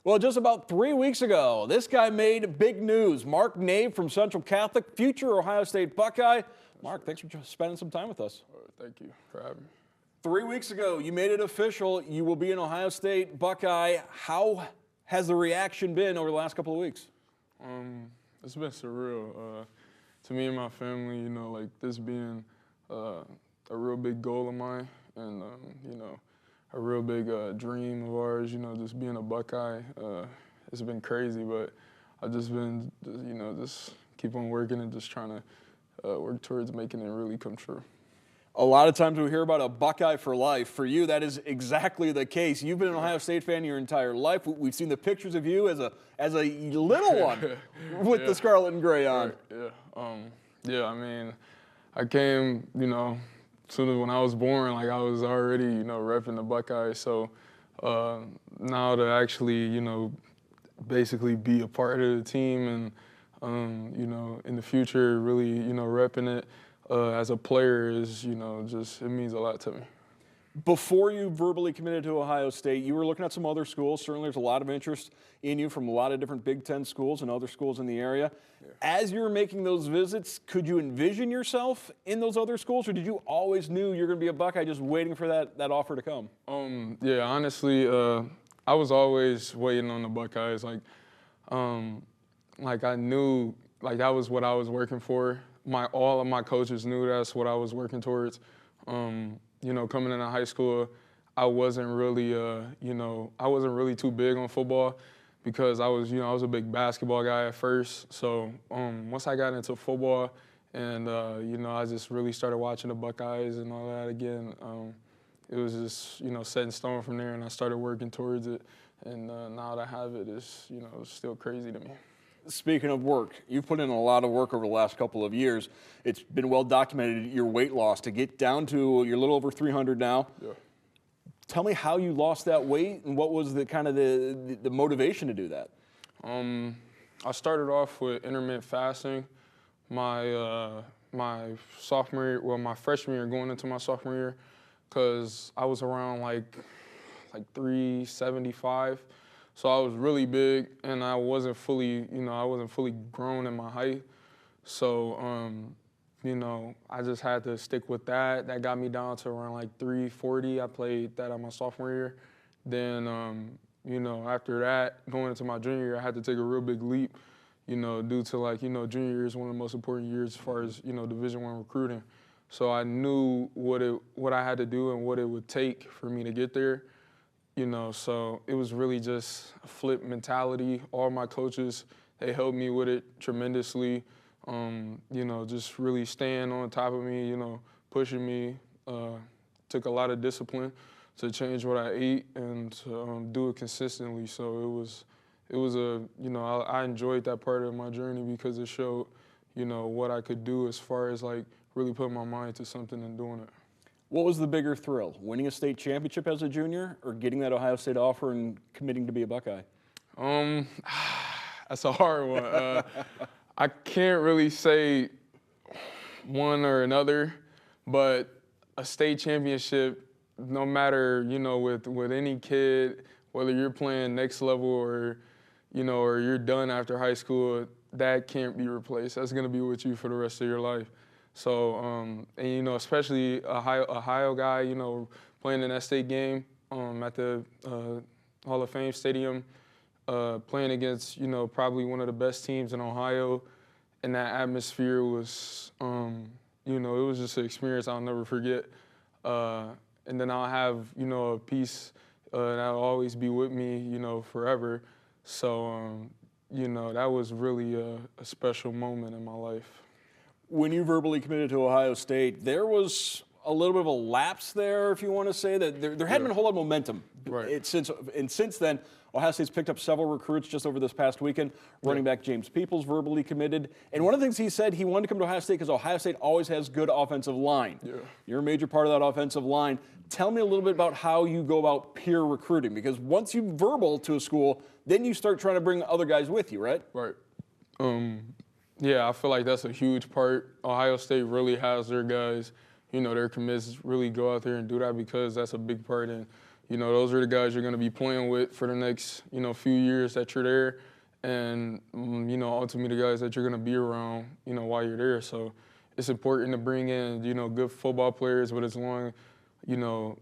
Well, just about 3 weeks ago, this guy made big news. Marc Nave from Central Catholic, future Ohio State Buckeye. Marc, thanks for spending some time with us. Thank you for having me. 3 weeks ago, you made it official. You will be an Ohio State Buckeye. How has the reaction been over the last couple of weeks? It's been surreal. To me and my family, like this being a real big goal of mine and, a real big dream of ours, just being a Buckeye. It's been crazy, but I've just been, just keep on working and just trying to work towards making it really come true. A lot of times we hear about a Buckeye for life. For you, that is exactly the case. You've been an Ohio State fan your entire life. We've seen the pictures of you as a little one with the scarlet and gray on. Right, yeah. I mean, I came, soon as when I was born, like I was already, repping the Buckeyes. So now to actually, basically be a part of the team and, in the future, really, repping it. As a player is, just it means a lot to me. Before you verbally committed to Ohio State, you were looking at some other schools. Certainly there's a lot of interest in you from a lot of different Big Ten schools and other schools in the area. Yeah. As you were making those visits, could you envision yourself in those other schools, or did you always knew you're going to be a Buckeye just waiting for that offer to come? Yeah, honestly, I was always waiting on the Buckeyes. Like I knew, like that was what I was working for. All of my coaches knew that's what I was working towards. Coming into high school, I wasn't really, I wasn't really too big on football because I was a big basketball guy at first. So once I got into football and, I just really started watching the Buckeyes and all that again, it was just, set in stone from there, and I started working towards it. And now that I have it, it's still crazy to me. Speaking of work, you've put in a lot of work over the last couple of years. It's been well documented, your weight loss, to get down to, you're a little over 300 now. Yeah. Tell me how you lost that weight and what was the kind of the motivation to do that? I started off with intermittent fasting. My sophomore year, well, my freshman year going into my sophomore year, because I was around like 375. So I was really big, and I wasn't fully, grown in my height. So, I just had to stick with that. That got me down to around like 340. I played that at my sophomore year. Then, after that, going into my junior year, I had to take a real big leap, due to junior year is one of the most important years as far as, Division I recruiting. So I knew what I had to do and what it would take for me to get there. So it was really just a flip mentality. All my coaches, they helped me with it tremendously. Just really staying on top of me, pushing me. Took a lot of discipline to change what I ate and to do it consistently. So it was I enjoyed that part of my journey because it showed, what I could do as far as really putting my mind to something and doing it. What was the bigger thrill, winning a state championship as a junior or getting that Ohio State offer and committing to be a Buckeye? That's a hard one. I can't really say one or another, but a state championship, no matter, with any kid, whether you're playing next level or you're done after high school, that can't be replaced. That's going to be with you for the rest of your life. So, especially a Ohio guy, playing in that state game at the Hall of Fame Stadium, playing against, probably one of the best teams in Ohio, and that atmosphere was, it was just an experience I'll never forget. And then I'll have, a piece that'll always be with me, forever. So, that was really a special moment in my life. When you verbally committed to Ohio State, there was a little bit of a lapse there, if you want to say that. There hadn't been a whole lot of momentum. Right. Since then, Ohio State's picked up several recruits just over this past weekend. Running back James Peoples verbally committed. And one of the things he said, he wanted to come to Ohio State because Ohio State always has good offensive line. Yeah. You're a major part of that offensive line. Tell me a little bit about how you go about peer recruiting, because once you verbal to a school, then you start trying to bring other guys with you, right? Right. Yeah, I feel like that's a huge part. Ohio State really has their guys, their commits really go out there and do that because that's a big part in, those are the guys you're going to be playing with for the next, few years that you're there. And, ultimately the guys that you're going to be around, while you're there. So it's important to bring in, good football players, but as long, really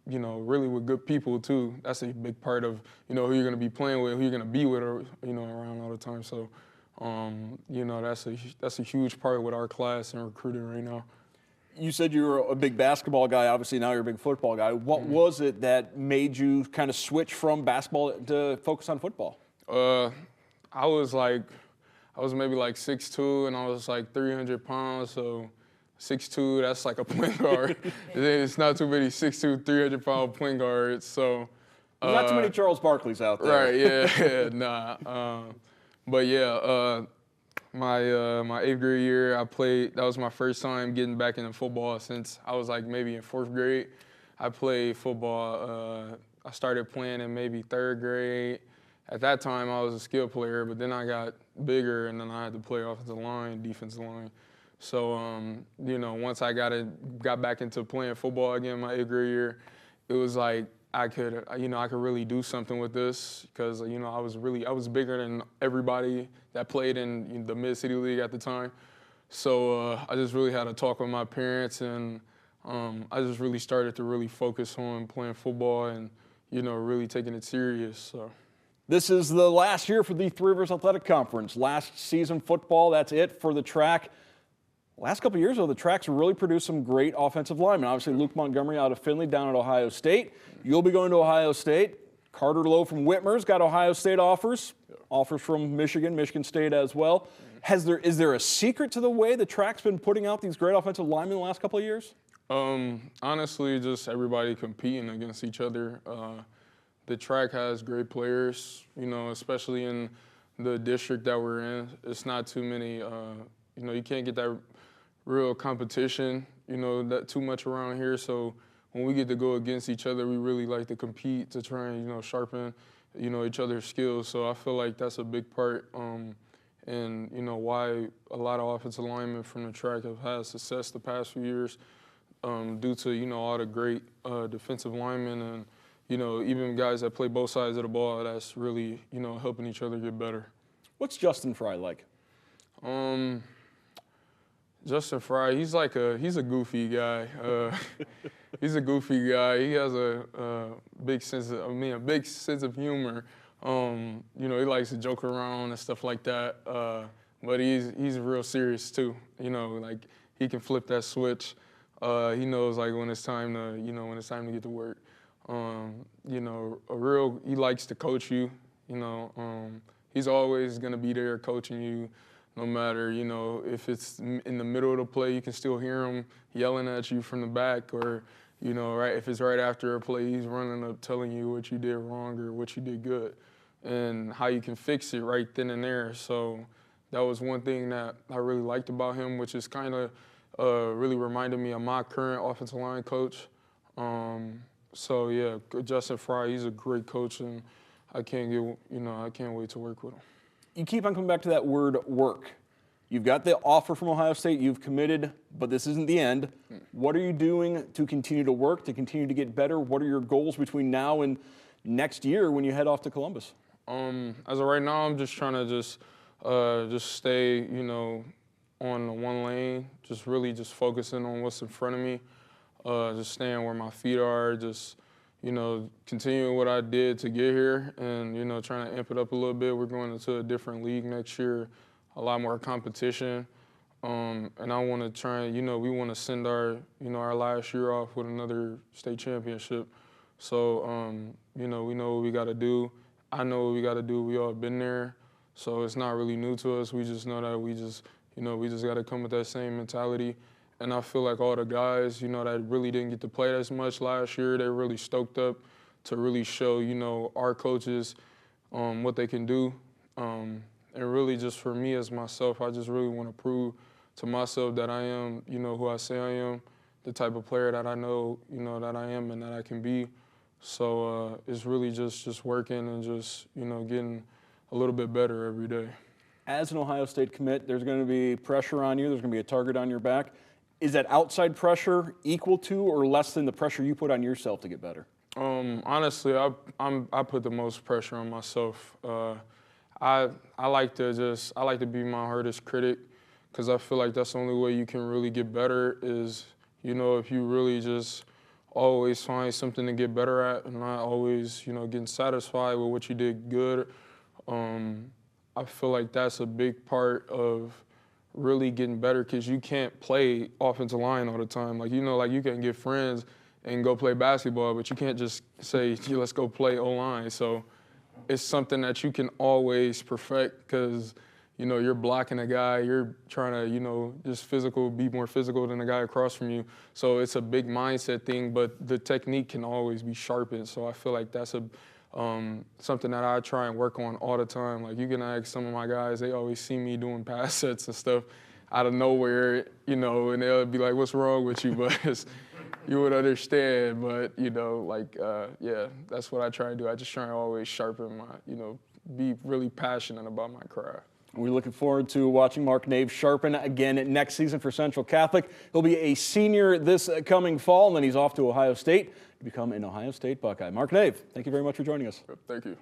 with good people too. That's a big part of, who you're going to be playing with, who you're going to be with, or, around all the time. So, that's a huge part with our class and recruiting right now. You said you were a big basketball guy. Obviously, now you're a big football guy. What was it that made you kind of switch from basketball to focus on football? I was maybe like 6'2", and I was like 300 pounds. So 6'2", that's like a point guard. It's not too many 6'2", 300-pound point guards. So not too many Charles Barkleys out there. Right? Yeah, nah. But yeah. My 8th grade year, I played. That was my first time getting back into football since I was like maybe in 4th grade. I played football. I started playing in maybe 3rd grade. At that time, I was a skill player, but then I got bigger, and then I had to play offensive line, defensive line. So, once I got back into playing football again my 8th grade year, it was like I could really do something with this because, I was bigger than everybody that played in the Mid-City League at the time. So I just really had to talk with my parents, and I just really started to really focus on playing football and, really taking it serious. So. This is the last year for the Three Rivers Athletic Conference. Last season football, that's it for the track. Last couple of years, though, the track's really produced some great offensive linemen. Obviously, Luke Montgomery out of Findlay, down at Ohio State. You'll be going to Ohio State. Carter Lowe from Whitmer's got Ohio State offers. Offers from Michigan State as well. Is there a secret to the way the track's been putting out these great offensive linemen in the last couple of years? Honestly, just everybody competing against each other. The track has great players, especially in the district that we're in. It's not too many, you can't get that real competition, that too much around here. So when we get to go against each other, we really like to compete to try and, sharpen, each other's skills. So I feel like that's a big part and, why a lot of offensive linemen from the track have had success the past few years due to, all the great defensive linemen and, even guys that play both sides of the ball that's really, helping each other get better. What's Justin Fry like? Justin Fry, he's a goofy guy. He's a goofy guy. He has a big sense of humor. He likes to joke around and stuff like that. But he's real serious too. Like he can flip that switch. He knows like when it's time to get to work. He likes to coach you. He's always gonna be there coaching you. No matter, if it's in the middle of the play, you can still hear him yelling at you from the back or, if it's right after a play, he's running up telling you what you did wrong or what you did good and how you can fix it right then and there. So that was one thing that I really liked about him, which is kind of really reminded me of my current offensive line coach. So yeah, Justin Fry, he's a great coach, and I can't wait to work with him. You keep on coming back to that word work. You've got the offer from Ohio State, you've committed, but this isn't the end. What are you doing to continue to work, to continue to get better? What are your goals between now and next year when you head off to Columbus? As of right now, I'm just trying to just stay, on the one lane, just really just focusing on what's in front of me, just staying where my feet are, just continuing what I did to get here and, trying to amp it up a little bit. We're going into a different league next year, a lot more competition. And I want to try, we want to send our last year off with another state championship. So, we know what we got to do. I know what we got to do. We all been there. So it's not really new to us. We just know that we just got to come with that same mentality. And I feel like all the guys, that really didn't get to play as much last year, they're really stoked up to really show, our coaches what they can do. And really just for me as myself, I just really want to prove to myself that I am, who I say I am, the type of player that I know, that I am and that I can be. So it's really just working and just, getting a little bit better every day. As an Ohio State commit, there's going to be pressure on you. There's going to be a target on your back. Is that outside pressure equal to or less than the pressure you put on yourself to get better? Honestly, I put the most pressure on myself. I like to be my hardest critic, because I feel like that's the only way you can really get better is, if you really just always find something to get better at and not always, getting satisfied with what you did good. I feel like that's a big part of really getting better, because you can't play offensive line all the time. Like, you can get friends and go play basketball, but you can't just say, let's go play O-line. So it's something that you can always perfect, because, you're blocking a guy, you're trying to, just be more physical than the guy across from you. So it's a big mindset thing, but the technique can always be sharpened. So I feel like that's something that I try and work on all the time. Like, you can ask some of my guys, they always see me doing pass sets and stuff out of nowhere, and they'll be like, what's wrong with you? But you would understand. But, yeah, that's what I try to do. I just try and always sharpen my, be really passionate about my craft. We're looking forward to watching Marc Nave sharpen again next season for Central Catholic. He'll be a senior this coming fall, and then he's off to Ohio State to become an Ohio State Buckeye. Marc Nave, thank you very much for joining us. Thank you.